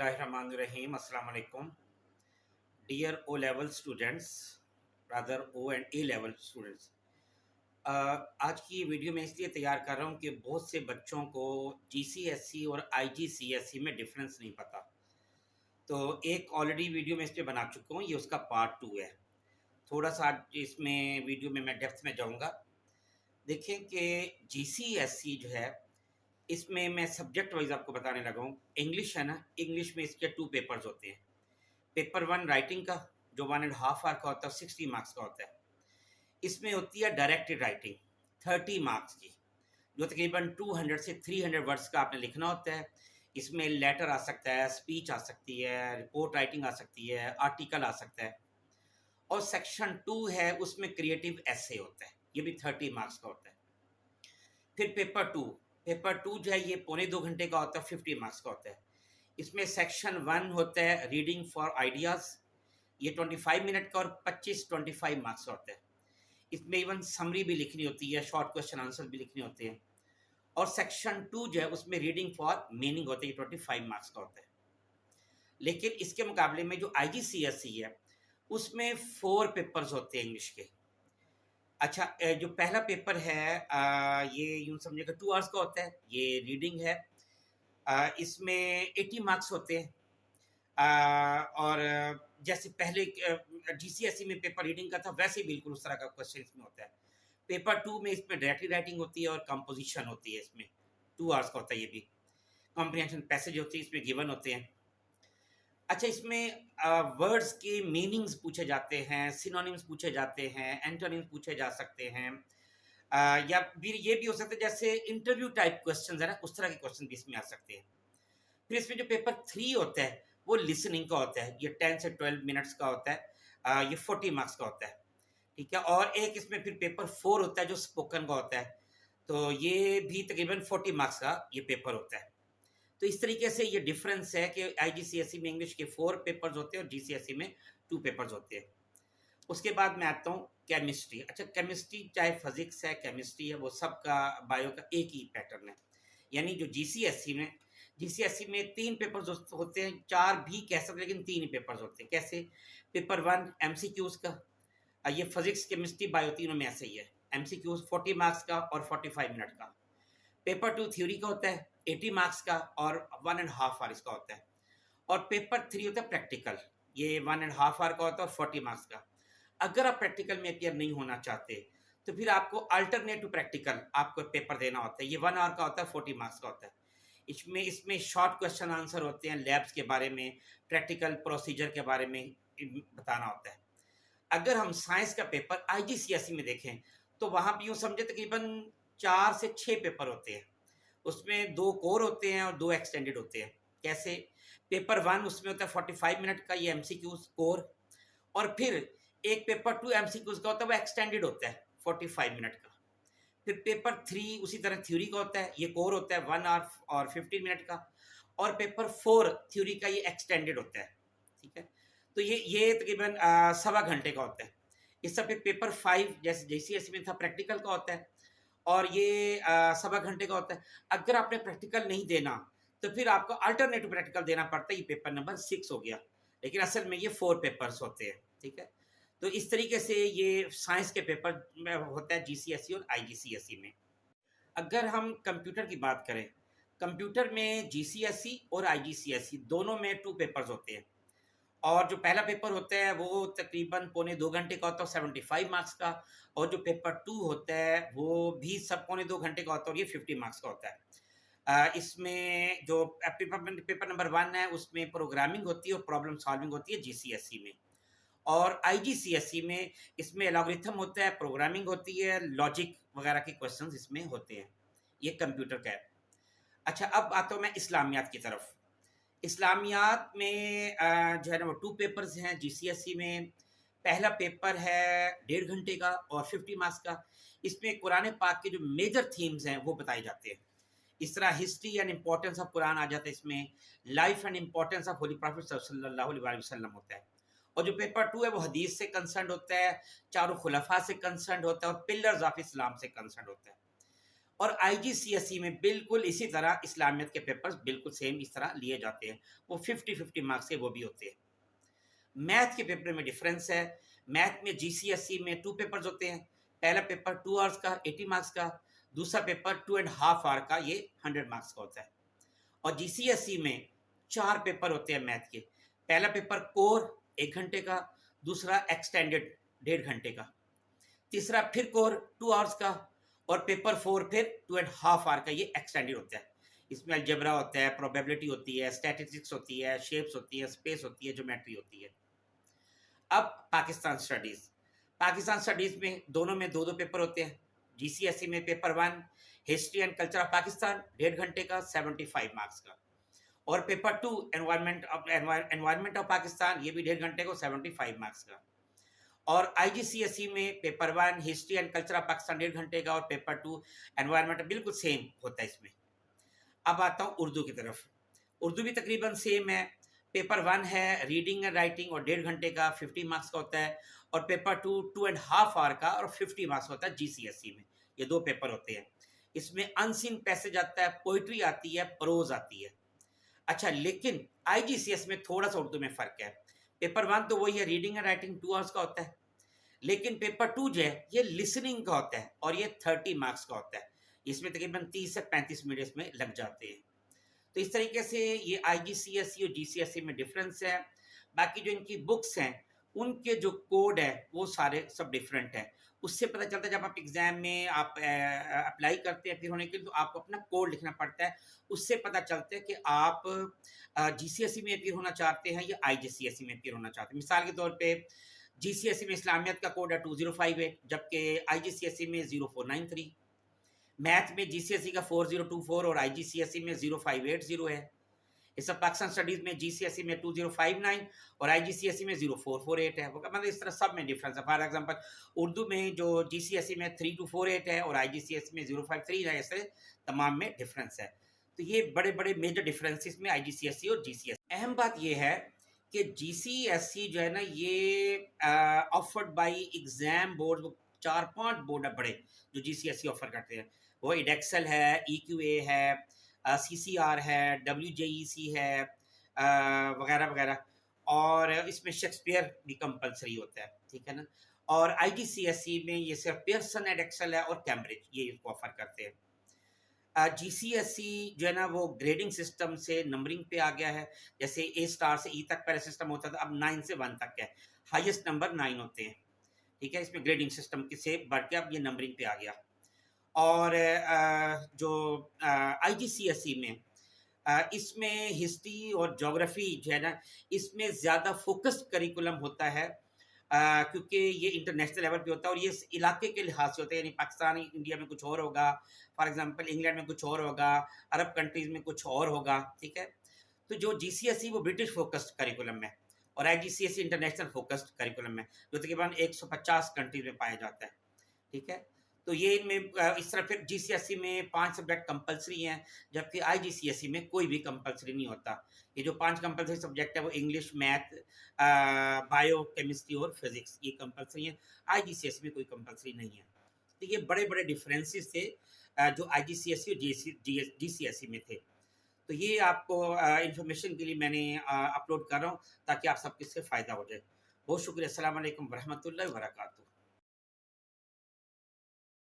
बिस्मिल्लाहिर्रहमानिर्रहीम अस्सलाम वालेकुम dear O level students rather O and A level students. आज की ये वीडियो मैं इसलिए तैयार कर रहा हूँ कि बहुत से बच्चों को जीसीएसई और आईजीसीएसई में डिफरेंस नहीं पता। तो एक ऑलरेडी वीडियो मैं इस पर बना चुका हूँ, ये उसका पार्ट 2 है। थोड़ा सा आज इसमें वीडियो में मैं डेप्थ में जाऊँगा। देखें कि जीसीएसई जो है इसमें मैं सब्जेक्ट वाइज आपको बताने लगा हूँ। इंग्लिश है ना, इंग्लिश में इसके 2 पेपर्स होते हैं। पेपर 1 राइटिंग का जो 1.5 आवर का होता है, 60 मार्क्स का होता है। इसमें होती है डायरेक्टेड राइटिंग 30 मार्क्स की, जो तकरीबन 200 से 300 वर्ड्स का आपने लिखना होता है। इसमें लेटर आ सकता है, स्पीच आ सकती है, रिपोर्ट राइटिंग आ सकती है, आर्टिकल आ सकता है। और सेक्शन 2 है, उसमें क्रिएटिव एसे होता है, ये भी 30 मार्क्स का होता है। फिर पेपर 2 जो है ये पौने 2 घंटे का होता है, 50 मार्क्स का होता है। इसमें सेक्शन 1 होता है रीडिंग फॉर आइडियाज़, ये 25 मिनट का और 25 मार्क्स का होता है। इसमें इवन समरी भी लिखनी होती है, शॉर्ट क्वेश्चन आंसर भी लिखने होते हैं। और सेक्शन 2 जो है उसमें रीडिंग फॉर मीनिंग होता है, 25 मार्क्स का होता है। लेकिन इसके मुकाबले में जो आईजीसीएसई है उसमें 4 पेपर्स होते हैं इंग्लिश के। अच्छा, जो पहला पेपर है ये यूँ समझिएगा 2 आवर्स का होता है, ये रीडिंग है। इसमें 80 मार्क्स होते हैं। और जैसे पहले जीसीएसई में पेपर रीडिंग का था, वैसे ही बिल्कुल उस तरह का क्वेश्चन इसमें होता है। पेपर 2 में इसमें डायरेक्टली राइटिंग होती है और कंपोजिशन होती है। इसमें 2 आवर्स का होता है ये भी। कॉम्प्रिहेंशन पैसेज होती है, इसमें गिवन होते हैं। अच्छा, इसमें वर्ड्स के मीनिंग्स पूछे जाते हैं, सिनोनिम्स पूछे जाते हैं, एंटोनिम्स पूछे जा सकते हैं। या फिर ये भी हो सकता है जैसे इंटरव्यू टाइप क्वेश्चन है ना, उस तरह के क्वेश्चन भी इसमें आ सकते हैं। फिर इसमें जो पेपर 3 होता है वो लिसनिंग का होता है, ये 10 से 12 मिनट्स का होता है। ये 40 मार्क्स का होता है, ठीक है। और एक इसमें फिर पेपर 4 होता है जो स्पोकन का होता है, तो ये भी तकरीबन 40 मार्क्स का ये पेपर होता है। तो इस तरीके से ये डिफरेंस है कि आईजीसीएसई में इंग्लिश के 4 पेपर्स होते हैं और जीसीएसई में 2 पेपर्स होते हैं। उसके बाद मैं आता हूँ केमिस्ट्री। अच्छा, केमिस्ट्री चाहे फिजिक्स है, केमिस्ट्री है, वो सबका बायो का एक ही पैटर्न है। यानी जो जीसीएसई में 3 पेपर्स होते हैं, 4 भी कह सकते हैं लेकिन 3 ही पेपर्स होते हैं। कैसे? पेपर 1 एमसीक्यूज का, ये फिजिक्स केमिस्ट्री बायो तीनों में ऐसे ही है। एमसीक्यूज 40 मार्क्स का और 45 मिनट का। पेपर 2 थ्योरी का होता है 80 मार्क्स का और 1.5 आवर इसका होता है। और पेपर 3 होता है प्रैक्टिकल, ये 1.5 आवर का होता है और 40 मार्क्स का। अगर आप प्रैक्टिकल में अपियर नहीं होना चाहते तो फिर आपको अल्टरनेटिव प्रैक्टिकल आपको पेपर देना होता है, ये 1 आवर का होता है, 40 मार्क्स का होता है। इसमें शॉर्ट क्वेश्चन आंसर होते हैं, लैब्स के बारे में, प्रैक्टिकल प्रोसीजर के बारे में बताना होता है। अगर हम साइंस का पेपर आईजीसीएसई में देखें तो वहाँ भी यूँ समझे तकरीबन 4 से 6 पेपर होते हैं। उसमें 2 कोर होते हैं और 2 एक्सटेंडेड होते हैं। कैसे? पेपर 1 उसमें होता है 45 मिनट का, ये एमसीक्यूज कोर। और फिर एक पेपर 2 एमसीक्यूज का होता है, वो एक्सटेंडेड होता है 45 मिनट का। फिर पेपर 3 उसी तरह थ्योरी का होता है, ये कोर होता है 1 आवर और 15 मिनट का। और पेपर 4 थ्योरी का ये एक्सटेंडेड होता है, ठीक है। तो ये तकरीबन 1.25 घंटे का होता है। इस सब पेपर 5 जैसे जीसीएसई में था प्रैक्टिकल का होता है और ये 1.25 घंटे का होता है। अगर आपने प्रैक्टिकल नहीं देना तो फिर आपको अल्टरनेटिव प्रैक्टिकल देना पड़ता है, ये पेपर नंबर 6 हो गया। लेकिन असल में ये 4 पेपर्स होते हैं, ठीक है। तो इस तरीके से ये साइंस के पेपर में होता है जीसीएसई और आईजीसीएसई में। अगर हम कंप्यूटर की बात करें, कंप्यूटर में जीसीएसई और आईजीसीएसई दोनों में 2 पेपर्स होते हैं। और जो पहला पेपर होता है वो तकरीबन पौने 2 घंटे का होता है, 75 मार्क्स का। और जो पेपर 2 होता है वो भी सब पौने 2 घंटे का होता है और ये 50 मार्क्स का होता है। इसमें जो पेपर नंबर 1 है उसमें प्रोग्रामिंग होती है और प्रॉब्लम सॉल्विंग होती है जीसीएसई में। और आईजीसीएसई में इसमें एल्गोरिथम होता है, प्रोग्रामिंग होती है, लॉजिक वगैरह के क्वेश्चंस इसमें होते हैं। ये कंप्यूटर का है। अच्छा, अब आता हूँ मैं इस्लामियात की तरफ। इस्लामियात में जो है ना वो 2 पेपर्स हैं जीसीएसई में। पहला पेपर है 1.5 घंटे का और 50 मार्क्स का। इसमें कुरान पाक के जो मेजर थीम्स हैं वो बताए जाते हैं। इस तरह history and importance of Quran आ जाता है इसमें, life and importance of holy prophet सल्लल्लाहु अलैहि वसल्लम होता है। और जो पेपर 2 है वो हदीस से कंसर्न होता है, चारों खुलफा से कंसर्न होता है और पिलर्स ऑफ इस्लाम से कंसर्न होता है। और आईजीसीएसई में बिल्कुल इसी तरह इस्लामियत के पेपर्स बिल्कुल सेम इस तरह लिए जाते हैं, वो 50-50 मार्क्स के वो भी होते हैं। मैथ के पेपर में डिफरेंस है। मैथ में जीसीएसई में 2 पेपर्स होते हैं। पहला पेपर 2 आवर्स का 80 मार्क्स का, दूसरा पेपर 2.5 आवर का, ये 100 मार्क्स का होता है। और जीसीएसई में 4 पेपर होते हैं मैथ के। पहला पेपर कोर 1 घंटे का, दूसरा एक्सटेंडेड 1.5 घंटे का, तीसरा फिर कोर 2 आवर्स का, और पेपर 4 फिर 2.5 आवर का, ये एक्सटेंडेड होता है। इसमें अलजेब्रा होता है, प्रोबेबिलिटी होती है, स्टैटिस्टिक्स होती है, शेप्स होती है, स्पेस होती है, ज्योमेट्री होती है। अब पाकिस्तान स्टडीज, पाकिस्तान स्टडीज में दोनों में 2-2 पेपर होते हैं। जीसीएसई में paper 1 history and culture of Pakistan 1.5 घंटे का 75 मार्क्स का, और पेपर 2 एनवायरनमेंट ऑफ पाकिस्तान, ये भी 1.5 घंटे को 75 मार्क्स का। और आईजीसीएसई में paper 1 history and culture of Pakistan 1.5 घंटे का, और पेपर 2 एनवायरनमेंट बिल्कुल सेम होता है इसमें। अब आता हूँ उर्दू की तरफ। उर्दू भी तकरीबन सेम है। पेपर 1 है रीडिंग एंड राइटिंग, और 1.5 घंटे का 50 मार्क्स का होता है, और पेपर 2 2.5 आवर का और 50 मार्क्स होता है जीसीएसई में। ये 2 पेपर होते हैं। इसमें अनसीन पैसेज आता है, पोइट्री आती है, प्रोज आती है। अच्छा, लेकिन आईजीसीएस में थोड़ा सा उर्दू में फ़र्क है। पेपर 1 तो वही है, रीडिंग एंड राइटिंग 2 आवर्स का होता है, लेकिन पेपर 2 जो है ये लिसनिंग का होता है, और ये 30 मार्क्स का होता है। इसमें तकरीबन 30 से 35 मिनट इसमें लग जाते हैं। तो इस तरीके से ये आईजीसीएसई और जीसीएसई में डिफरेंस है। बाकी जो इनकी बुक्स हैं, उनके जो कोड है वो सारे सब डिफरेंट है। उससे पता चलता है जब आप एग्ज़ाम में आप अप्लाई करते हैं फिर होने के लिए, तो आपको अपना कोड लिखना पड़ता है। उससे पता चलता है कि आप जीसीएसई में अपीयर होना चाहते हैं या आईजीसीएसई में अपीयर होना चाहते हैं। मिसाल के तौर पे जीसीएसई में इस्लामियत का कोड है 2058, जबकि आईजीसीएसई में 0493। मैथ में जीसीएसई का 4024 और आईजीसीएसई में 0580 है। इस सब पाकिस्तान स्टडीज में जीसीएसई में 2059 और आईजीसीएसई में 0448 है। मतलब इस तरह सब में डिफरेंस है। फॉर एग्जांपल उर्दू में जो जीसीएसई में 3248 है और आईजीसीएसई में 053 है, ऐसे तमाम में डिफरेंस है। तो ये बड़े बड़े मेजर डिफरेंसेस में आईजीसीएसई और जीसीएसई। अहम बात ये है कि जीसीएसई जो है ना, ये offered by exam board, 4-5 board है बड़े जो जीसीएसई ऑफर करते हैं। वो इडेक्सल है, ईक्यूए है, सीसीआर है, डब्ल्यूजेईसी है, वगैरह वगैरह। और इसमें शेक्सपियर भी कंपलसरी होता है, ठीक है ना। और आईजीसीएसई में ये सिर्फ पियर्सन, एडेक्सल है, और कैम्ब्रिज, ये इसको ऑफर करते हैं। जीसीएसई जो है ना वो ग्रेडिंग सिस्टम से नंबरिंग पे आ गया है। जैसे ए स्टार से ई तक पहले सिस्टम होता था, अब 9 से 1 तक है। हाईएस्ट नंबर 9 होते हैं, ठीक है। इसमें ग्रेडिंग सिस्टम से बढ़ के अब ये नंबरिंग पे आ गया। और जो आईजीसीएसई में इसमें हिस्ट्री और ज्योग्राफी जो है ना, इसमें ज़्यादा फोकस्ड करिकुलम होता है, क्योंकि ये इंटरनेशनल लेवल पे होता है और ये इस इलाके के लिहाज से होता है। यानी पाकिस्तान इंडिया में कुछ और होगा, फॉर एग्जांपल इंग्लैंड में कुछ और होगा, अरब कंट्रीज़ में कुछ और होगा, ठीक है। तो जो जीसीएसई वो ब्रिटिश फोकस्ड करिकुलम है, और आईजीसीएसई इंटरनेशनल फोकस्ड करिकुलम है, जो तकरीबन 150 कंट्रीज में पाया जाता है, ठीक है। तो ये इनमें इस तरह फिर जीसीएसई में 5 सब्जेक्ट कंपलसरी हैं, जबकि आईजीसीएसई में कोई भी कंपलसरी नहीं होता। ये जो 5 कंपलसरी सब्जेक्ट है वो इंग्लिश, मैथ, बायो, केमिस्ट्री और फिजिक्स, ये कंपलसरी हैं। आईजीसीएसई में कोई कंपलसरी नहीं है। तो ये बड़े-बड़े डिफरेंसेस थे जो आईजीसीएसई और जीसीएसई में थे। तो ये आपको इन्फॉर्मेशन के लिए मैंने अपलोड कर रहा हूँ, ताकि आप सबको इससे फ़ायदा हो जाए। बहुत शुक्रिया। अस्सलाम वालेकुम व रहमतुल्लाहि व बरकातहू।